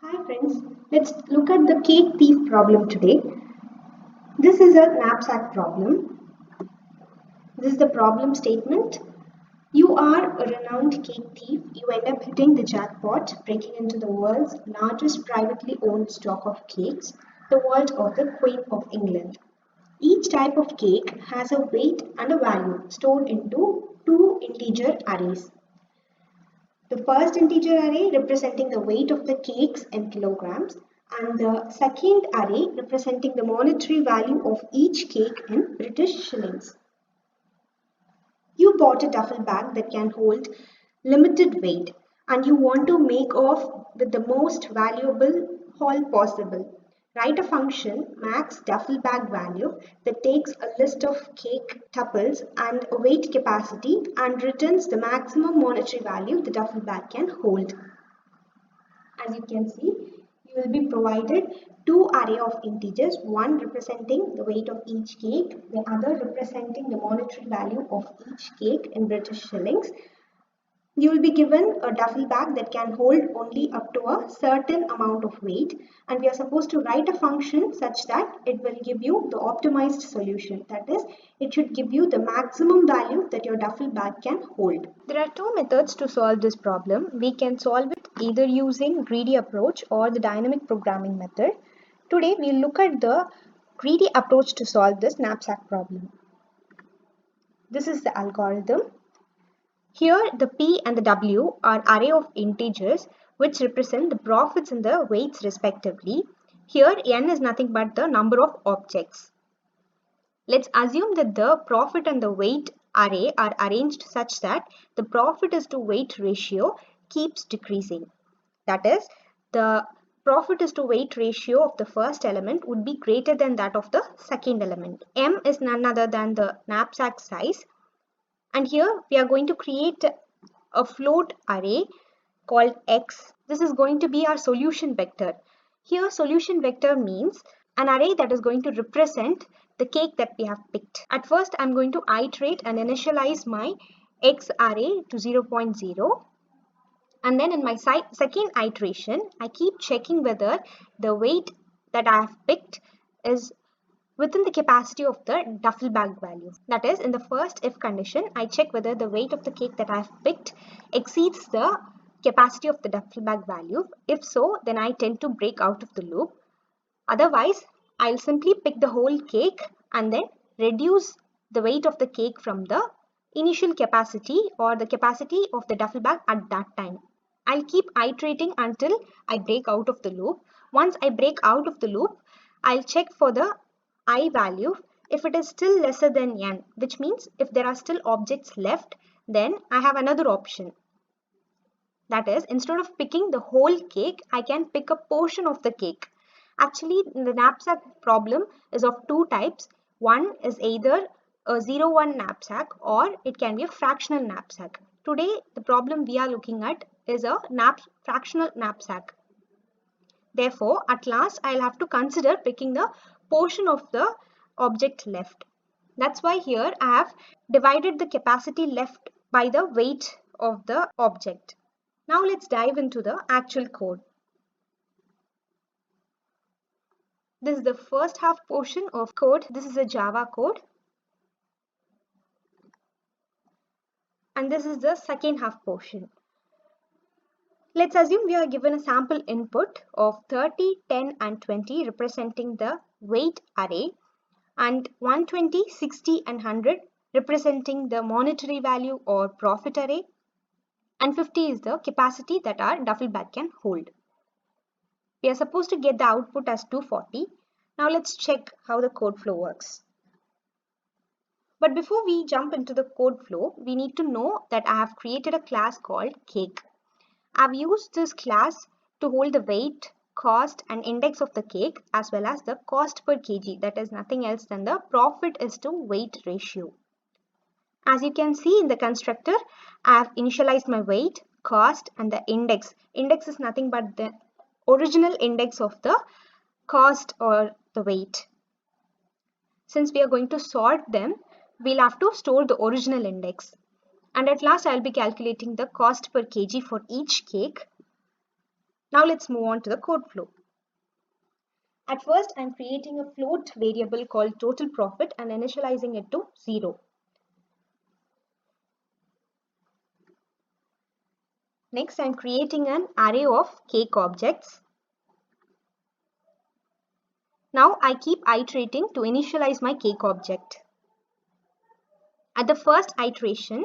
Hi friends, let's look at the cake thief problem today. This is a knapsack problem. This is the problem statement. You are a renowned cake thief. You end up hitting the jackpot, breaking into the world's largest privately owned stock of cakes, the vault of the Queen of England. Each type of cake has a weight and a value stored into two integer arrays. The first integer array representing the weight of the cakes in kilograms and the second array representing the monetary value of each cake in British shillings. You bought a duffel bag that can hold limited weight and you want to make off with the most valuable haul possible. Write a function max duffel bag value that takes a list of cake tuples and a weight capacity and returns the maximum monetary value the duffel bag can hold. As you can see, you will be provided two array of integers, one representing the weight of each cake, the other representing the monetary value of each cake in British shillings. You will be given a duffel bag that can hold only up to a certain amount of weight, and we are supposed to write a function such that it will give you the optimized solution. That is, it should give you the maximum value that your duffel bag can hold. There are two methods to solve this problem. We can solve it either using greedy approach or the dynamic programming method. Today we'll look at the greedy approach to solve this knapsack problem. This is the algorithm. Here the P and the W are array of integers which represent the profits and the weights respectively. Here N is nothing but the number of objects. Let's assume that the profit and the weight array are arranged such that the profit is to weight ratio keeps decreasing. That is, the profit is to weight ratio of the first element would be greater than that of the second element. M is none other than the knapsack size. And here we are going to create a float array called X. This is going to be our solution vector. Here solution vector means an array that is going to represent the cake that we have picked. At first I'm going to iterate and initialize my X array to 0.0. And then in my second iteration, I keep checking whether the weight that I have picked is within the capacity of the duffel bag value. That is, in the first if condition, I check whether the weight of the cake that I have picked exceeds the capacity of the duffel bag value. If so, then I tend to break out of the loop. Otherwise, I'll simply pick the whole cake and then reduce the weight of the cake from the initial capacity or the capacity of the duffel bag at that time. I'll keep iterating until I break out of the loop. Once I break out of the loop, I'll check for the I value. If it is still lesser than n, which means if there are still objects left, then I have another option. That is, instead of picking the whole cake, I can pick a portion of the cake. Actually, the knapsack problem is of two types. One is either a 0-1 knapsack or it can be a fractional knapsack. Today, the problem we are looking at is a fractional knapsack. Therefore, at last, I'll have to consider picking the portion of the object left. That's why here I have divided the capacity left by the weight of the object. Now let's dive into the actual code. This is the first half portion of code. This is a Java code. And this is the second half portion. Let's assume we are given a sample input of 30, 10 and 20 representing the weight array and 120, 60 and 100 representing the monetary value or profit array, and 50 is the capacity that our duffel bag can hold. We are supposed to get the output as 240. Now let's check how the code flow works. But before we jump into the code flow, we need to know that I have created a class called cake. I've used this class to hold the weight, cost and index of the cake as well as the cost per kg, that is nothing else than the profit is to weight ratio. As you can see in the constructor, I have initialized my weight, cost and the index. Index is nothing but the original index of the cost or the weight. Since we are going to sort them, we'll have to store the original index. And at last I'll be calculating the cost per kg for each cake. Now let's move on to the code flow. At first, I'm creating a float variable called total profit and initializing it to 0. Next, I'm creating an array of cake objects. Now I keep iterating to initialize my cake object. At the first iteration,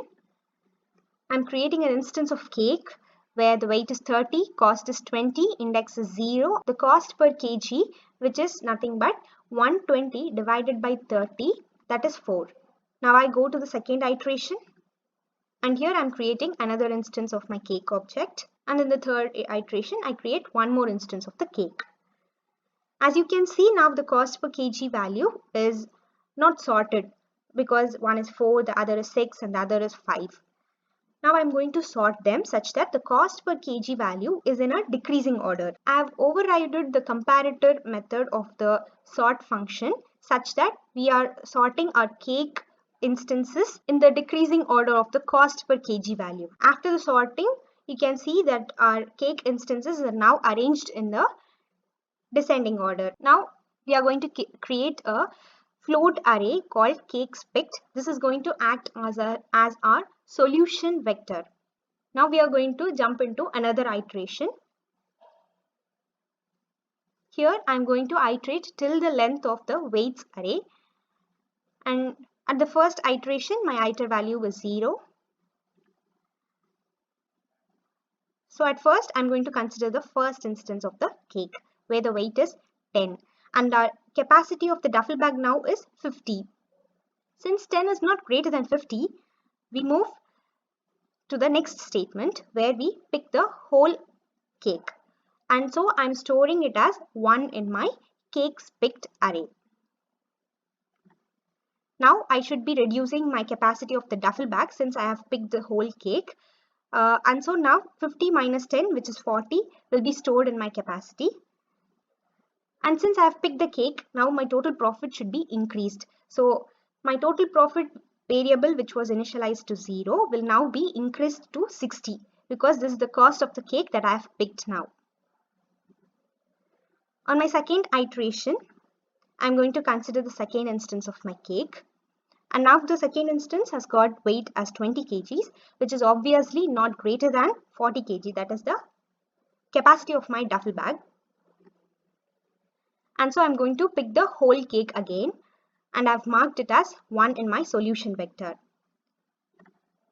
I'm creating an instance of cake where the weight is 30, cost is 20, index is 0. The cost per kg, which is nothing but 120 divided by 30, that is 4. Now I go to the second iteration, and here I'm creating another instance of my cake object. And in the third iteration, I create one more instance of the cake. As you can see now, the cost per kg value is not sorted because one is 4, the other is 6, and the other is 5. Now I'm going to sort them such that the cost per kg value is in a decreasing order. I have overridden the comparator method of the sort function such that we are sorting our cake instances in the decreasing order of the cost per kg value. After the sorting, you can see that our cake instances are now arranged in the descending order. Now we are going to create a float array called cakes picked. This is going to act as our solution vector. Now we are going to jump into another iteration. Here I am going to iterate till the length of the weights array, and at the first iteration my iter value was 0. So at first I am going to consider the first instance of the cake where the weight is 10 and our capacity of the duffel bag now is 50. Since 10 is not greater than 50, we move to the next statement where we pick the whole cake. And so I'm storing it as 1 in my cakes picked array. Now I should be reducing my capacity of the duffel bag since I have picked the whole cake. And so now 50 minus 10, which is 40, will be stored in my capacity. And since I have picked the cake, now my total profit should be increased. So my total profit variable, which was initialized to 0, will now be increased to 60 because this is the cost of the cake that I have picked now. On my second iteration, I'm going to consider the second instance of my cake. And now the second instance has got weight as 20 kgs, which is obviously not greater than 40 kg. That is the capacity of my duffel bag. And so I'm going to pick the whole cake again, and I've marked it as 1 in my solution vector.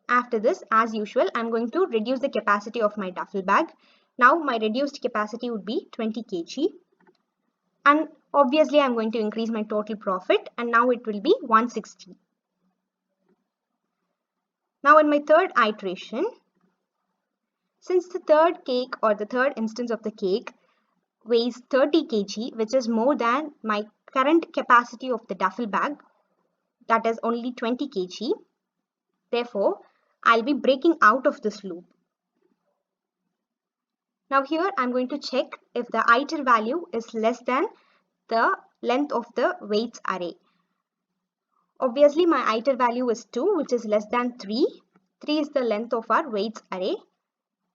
After this, as usual, I'm going to reduce the capacity of my duffel bag. Now my reduced capacity would be 20 kg. And obviously I'm going to increase my total profit, and now it will be 160. Now in my third iteration, since the third cake or the third instance of the cake weighs 30 kg, which is more than my current capacity of the duffel bag, that is only 20 kg. Therefore, I'll be breaking out of this loop. Now here I'm going to check if the iter value is less than the length of the weights array. Obviously my iter value is 2, which is less than 3. 3 is the length of our weights array.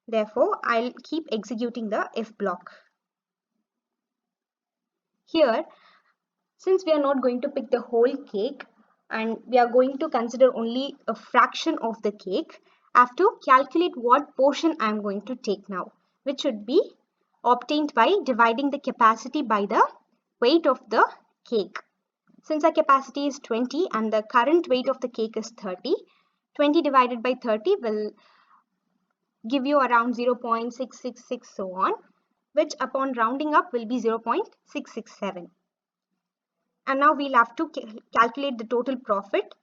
Therefore, I'll keep executing the if block. Here, since we are not going to pick the whole cake and we are going to consider only a fraction of the cake, I have to calculate what portion I am going to take now, which should be obtained by dividing the capacity by the weight of the cake. Since our capacity is 20 and the current weight of the cake is 30, 20 divided by 30 will give you around 0.666 so on, which upon rounding up will be 0.667. And now we'll have to calculate the total profit.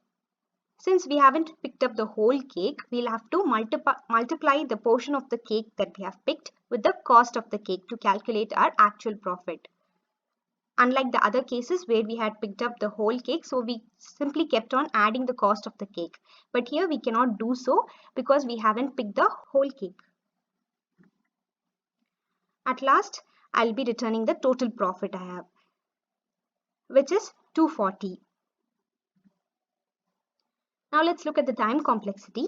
Since we haven't picked up the whole cake, we'll have to multiply the portion of the cake that we have picked with the cost of the cake to calculate our actual profit. Unlike the other cases where we had picked up the whole cake, so we simply kept on adding the cost of the cake. But here we cannot do so because we haven't picked the whole cake. At last, I'll be returning the total profit I have, which is 240. Now let's look at the time complexity.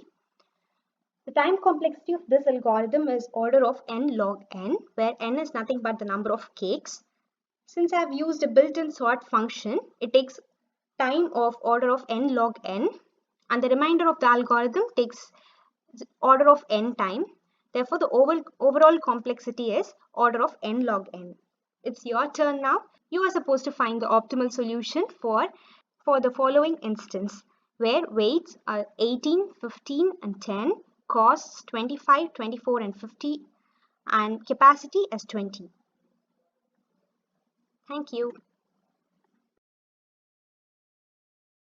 The time complexity of this algorithm is order of n log n, where n is nothing but the number of cakes. Since I have used a built-in sort function, it takes time of order of n log n, and the remainder of the algorithm takes order of n time. Therefore, the overall complexity is order of n log n. It's your turn now. You are supposed to find the optimal solution for the following instance, where weights are 18, 15 and 10, costs 25, 24 and 50, and capacity as 20. Thank you.